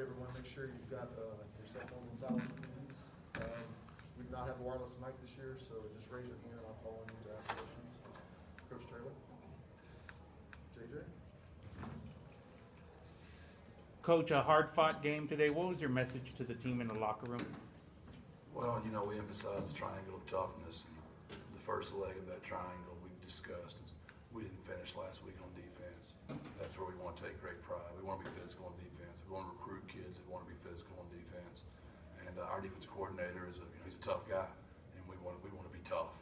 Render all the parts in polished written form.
everyone, make sure you've got your cell phones on silent, please. We do not have a wireless mic this year, so just raise your hand and I'll call on you to ask questions. Coach Traylor. JJ. Coach, a hard-fought game today. What was your message to the team in the locker room? Well, you know, we emphasized the triangle of toughness, and the first leg of that triangle we discussed is we didn't finish last week on defense. That's where we want to take great pride. We want to be physical on defense. We want to recruit kids that want to be physical on defense. And our defensive coordinator is he's a tough guy, and we want to be tough.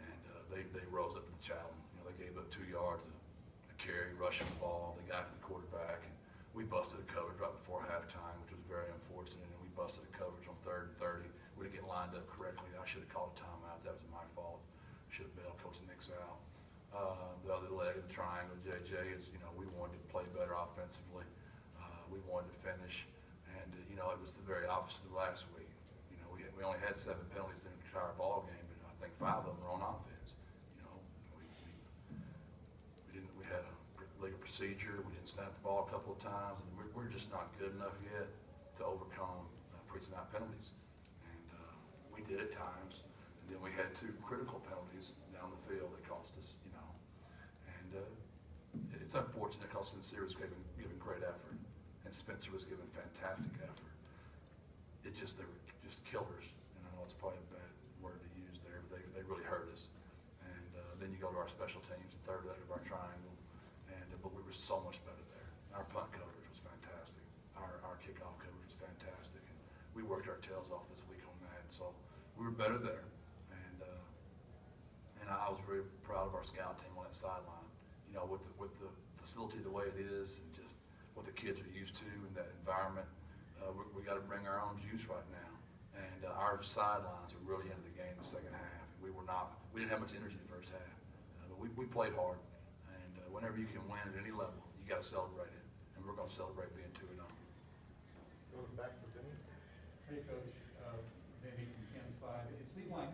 And they rose up to the challenge. You know, they gave up 2 yards a carry, rushing the ball. They got to the quarterback, and we busted a coverage right before halftime, which was very unfortunate. And we busted a coverage on 3rd and 30. We didn't get lined up correctly. I should have called a timeout. That was my fault. Should have bailed Coach Nix out. The other leg of the triangle, JJ, is, you know, we wanted to play better offensively. We wanted to finish, and you know, it was the very opposite of last week. You know, we only had 7 penalties in the entire ball game, but I think 5 of them were on offense. You know, we had a legal procedure. We didn't snap the ball a couple of times, and we're just not good enough yet to overcome pre-snap penalties. And we did at times, and then we had 2 critical penalties down the field that cost us. You know, and it's unfortunate because Sincere was giving great effort. And Spencer was giving fantastic effort. They were just killers. And I know it's probably a bad word to use there, but they really hurt us. And then you go to our special teams, the 3rd leg of our triangle, but we were so much better there. Our punt coverage was fantastic. Our kickoff coverage was fantastic. And we worked our tails off this week on that. So we were better there. And I was very proud of our scout team on that sideline. You know, with the facility the way it is, and just what the kids are used to in that environment, we got to bring our own juice right now. And our sidelines are really into the game the second half. And we didn't have much energy the first half, but we played hard. And whenever you can win at any level, you got to celebrate it. And we're going to celebrate being 2-0. Going back to Vinny. Hey, Coach. Vinny from Kansas 5. It seemed like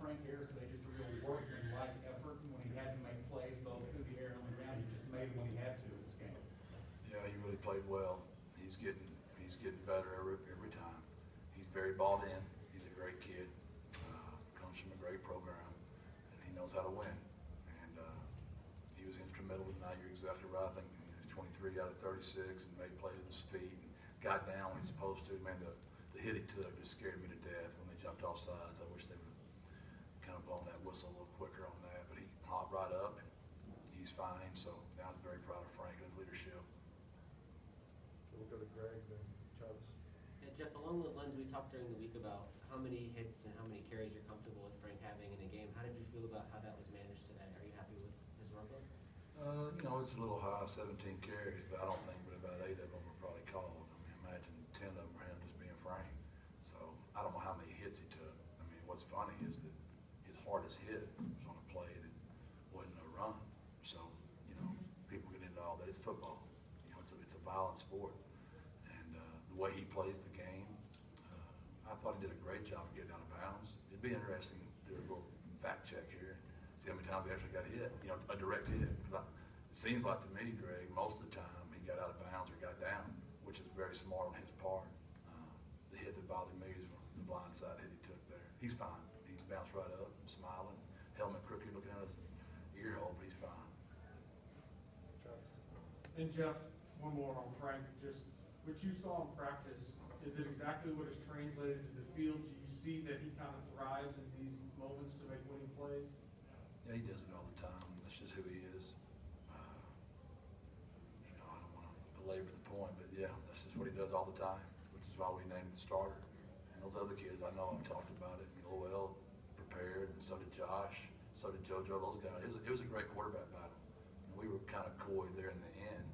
Frank Harris played just a real workman-like effort when he had to make plays, both through the air and on the ground. He just made it when he had to in this game. Yeah, he really played well. He's getting better every time. He's very bought in. He's a great kid. Comes from a great program, and he knows how to win. And he was instrumental tonight. You're exactly right. I think he was 23 out of 36 and made plays with his feet and got down when he's supposed to. Man, the hit he took just scared me to death when they jumped off sides. I wish they would have kind of blown that whistle a little quicker on that. But he hopped right up, and he's fine. So I was very proud of Frank and his leadership. We'll go to Greg, then Travis. Yeah, Jeff, along those lines, we talked during the week about how many hits and how many carries you're comfortable with Frank having in a game. How did you feel about how that was managed today? Are you happy with his workload? You know, it's a little high, 17 carries, but I don't think but about 8 of them were probably called. I mean, imagine 10 of them were him just being Frank. So I don't know how many hits he took. I mean, what's funny is that his hardest hit was on a play that wasn't a run. So, you know, people get into all that. It's football. You know, it's a violent sport. The way he plays the game, I thought he did a great job of getting out of bounds. It'd be interesting to do a little fact check here, see how many times he actually got hit, you know, a direct hit. Because it seems like to me, Greg, most of the time he got out of bounds or got down, which is very smart on his part. The hit that bothered me is the blind side hit he took there. He's fine. He bounced right up, smiling, helmet crooked, looking at his ear hole, but he's fine. Travis. And Jeff, one more on Frank. Just what you saw in practice, is it exactly what is translated to the field? Do you see that he kind of thrives in these moments to make winning plays? Yeah, he does it all the time. That's just who he is. You know, I don't want to belabor the point, but yeah, that's just what he does all the time, which is why we named him the starter. And those other kids, I know I've talked about it. Lowell prepared, and so did Josh, so did JoJo. Those guys. It was a great quarterback battle. And we were kind of coy there in the end,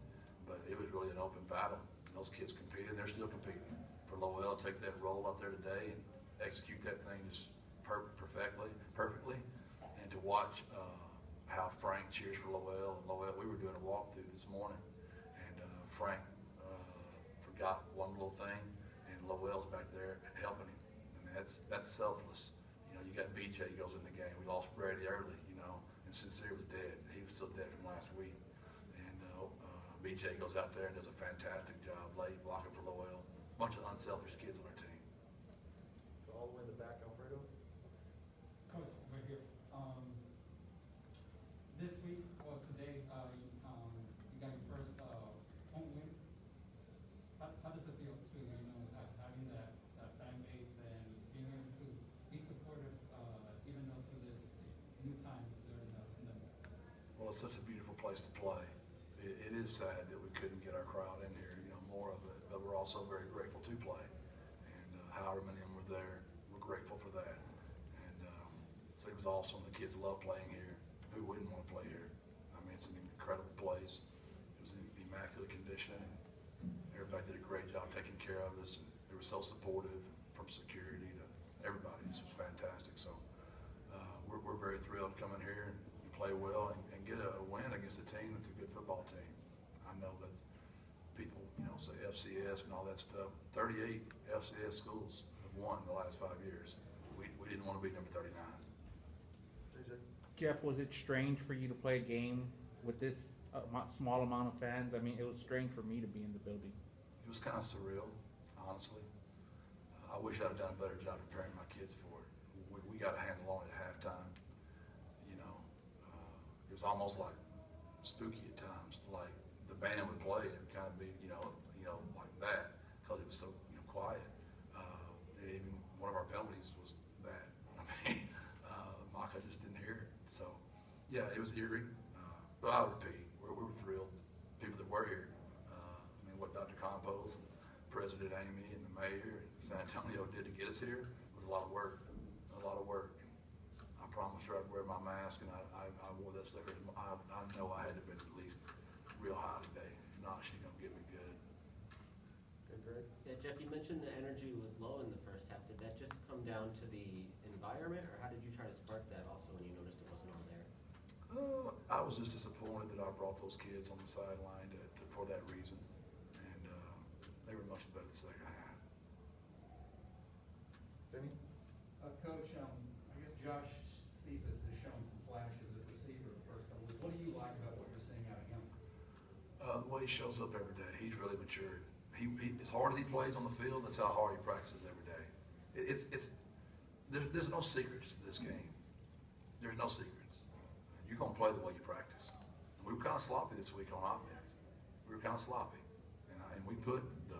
but it was really an open battle. Those kids competed. They're still competing. For Lowell to take that role out there today and execute that thing just perfectly, and to watch how Frank cheers for Lowell. And Lowell, we were doing a walkthrough this morning, and Frank forgot one little thing, and Lowell's back there helping him. I mean, that's selfless. You know, you got BJ goes in the game. We lost Brady early, you know, and Sincere was dead. He was still dead from last week. And BJ goes out there and does a fantastic job late blocking for Lowell. bunch of unselfish kids on our team. So all the way in the back, Alfredo. Coach, right here. This week or today, you got your first home win. How does it feel to having that fan base and being able to be supportive, even though through this new times there in the Well, it's such a beautiful place to play. It is sad that we couldn't get our crowd in here, more of it, but we're also very grateful to play. And however many of them were there, we're grateful for that. And so it was awesome. The kids love playing here. Who wouldn't want to play here? I mean, it's an incredible place. It was in immaculate condition, and everybody did a great job taking care of us. And they were so supportive, from security to everybody. This was fantastic. So we're very thrilled to come in here and play well and get a win against a team that's a good football team. I know that people, say FCS and all that stuff. 38 FCS schools have won in the last 5 years. We didn't want to be number 39. JJ. Jeff, was it strange for you to play a game with this small amount of fans? I mean, it was strange for me to be in the building. It was kind of surreal, honestly. I wish I'd have done a better job preparing my kids for it. We got a handle on it at halftime. It was almost like spooky at times. Like the band would play, and it would kind of be, like that, because it was so, quiet. Even one of our penalties was that. I mean, Maka just didn't hear it. So, yeah, it was eerie. But I'll repeat, we were thrilled. People that were here. What Dr. Campos, President Amy, and the mayor, and San Antonio did to get us here was a lot of work. I promised her I'd wear my mask, and I wore that stuff. I know I had to be at least real high today. If not, she's gonna get me good. Okay, Greg. Yeah, Jeff, you mentioned the energy was low in the first half. Did that just come down to the environment, or how did you try to spark that also when you noticed it wasn't all there? I was just disappointed that I brought those kids on the sideline for that reason, and they were much better the second half. Benny. Coach, I guess Josh Cephas has shown some flashes at receiver the first couple weeks. What do you like about what you're seeing out of him? The way he shows up every day, he's really matured. He as hard as he plays on the field, that's how hard he practices every day. There's no secrets to this game. There's no secrets. You're gonna play the way you practice. We were kind of sloppy this week on offense. We were kind of sloppy, and we put the,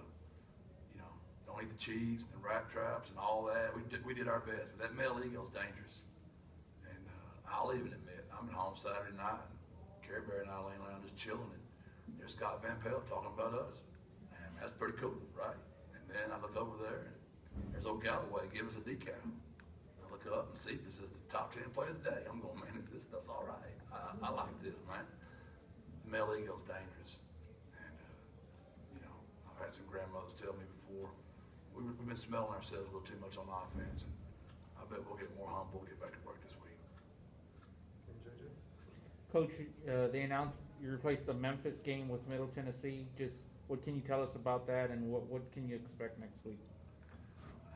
don't eat the cheese and rat traps and all that. We did our best, but that male eagle's dangerous. And I'll even admit, I'm at home Saturday night, and Carrie Bear and I laying around just chilling, and there's Scott Van Pelt talking about us. And that's pretty cool, right? And then I look over there, and there's old Galloway giving us a decal. I look up and see this is the top 10 player of the day. I'm going, man, this stuff's all right. I like this, man. The male eagle's dangerous. And, I've had some grandmothers tell me before, we've been smelling ourselves a little too much on offense. And I bet we'll get more humble, get back to work this week. Okay, JJ. Coach, they announced you replaced the Memphis game with Middle Tennessee. Just what can you tell us about that, and what can you expect next week?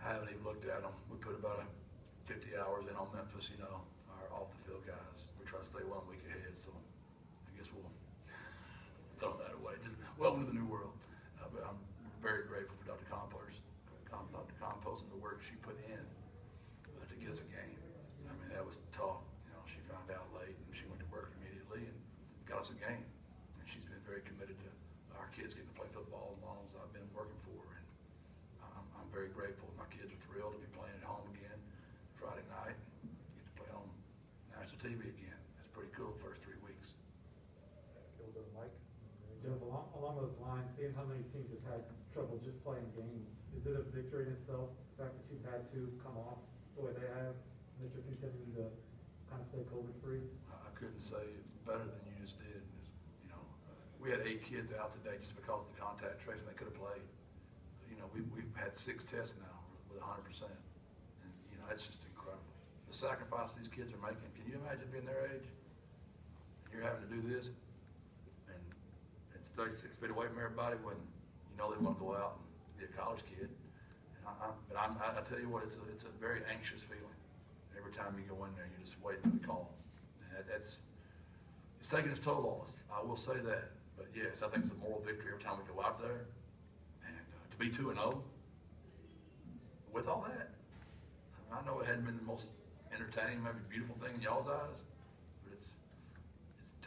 I haven't even looked at them. We put about 50 hours in on Memphis, our off-the-field guys. We try to stay 1 week ahead, so I guess we'll throw that away. Just welcome to the new world. But I'm very grateful for Dr. Campos and the work she put in to get us a game. I mean, that was tough. She found out late, and she went to work immediately and got us a game. And she's been very committed to our kids getting to play football as long as I've been working for her. And I'm very grateful. My kids are thrilled to be playing at home again Friday night and get to play on national TV again. It's pretty cool the first 3 weeks. Okay, we'll go to Mike. Jeff, along those lines, seeing how many teams have had trouble just playing games, is it a victory in itself, the fact that you've had to come off the way they have, and that you're continuing to kind of stay COVID-free? I couldn't say it better than you just did. We had 8 kids out today just because of the contact tracing. They could have played. We've had 6 tests now with 100%. And, that's just incredible. The sacrifice these kids are making. Can you imagine being their age? And you're having to do this, and it's 36 feet away from everybody when they want to go out and be a college kid. But I tell you what, it's a very anxious feeling. Every time you go in there, you're just waiting for the call. And it's taking its toll on us. I will say that. But yes, I think it's a moral victory every time we go out there. And to be 2-0, with all that, I know it hadn't been the most entertaining, maybe beautiful thing in y'all's eyes, but it's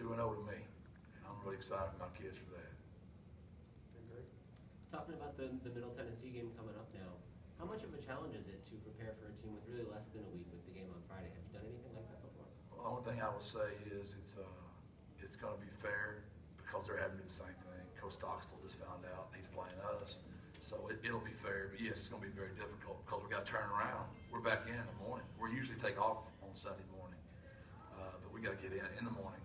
2-0 to me, and I'm really excited for my kids for that. Okay, great. Talking about the Middle Tennessee game coming up now, how much of a challenge is it to prepare for a team with really less than a week with the game on Friday? Have you done anything like that before? Well, the only thing I will say is it's going to be fair because they're having to do the same thing. Coach Stockstill just found out and he's playing us, so it'll be fair. But yes, it's going to be very difficult because we got to turn around. We're back in the morning. We usually take off on Sunday morning, but we got to get in the morning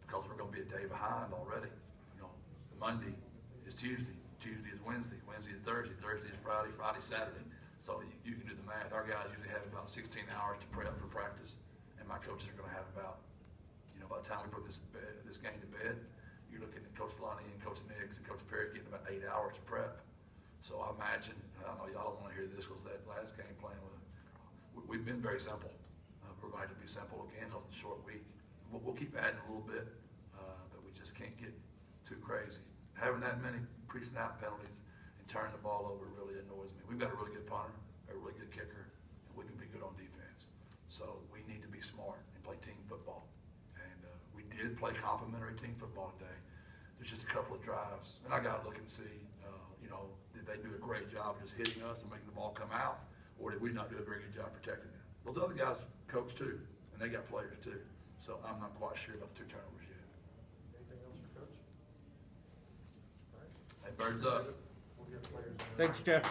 because we're going to be a day behind already. You know, Monday is Tuesday, Tuesday is Wednesday, Wednesday is Thursday, Thursday is Friday, Friday is Saturday. So you can do the math. Our guys usually have about 16 hours to prep for practice, and my coaches are going to have about, by the time we put this game to bed, you're looking at Coach Lonnie and Coach Nix and Coach Perry getting about 8 hours to prep. So I imagine, I know y'all don't want to hear this, was that last game playing with, we've been very simple. We're going to have to be simple again on the short week. We'll keep adding a little bit, but we just can't get too crazy. Having that many pre-snap penalties and turning the ball over really annoys me. We've got a really good punter, a really good kicker, and we can be good on defense. So we need to be smart and play team football. And we did play complimentary team football today. There's just a couple of drives, and I got to look and see, did they do a great job just hitting us and making the ball come out, or did we not do a very good job protecting them? Those other guys coach too, and they got players too. So I'm not quite sure about the 2 turnovers yet. Anything else for Coach? All right. Hey, birds up. We'll get players. Thanks, Jeff.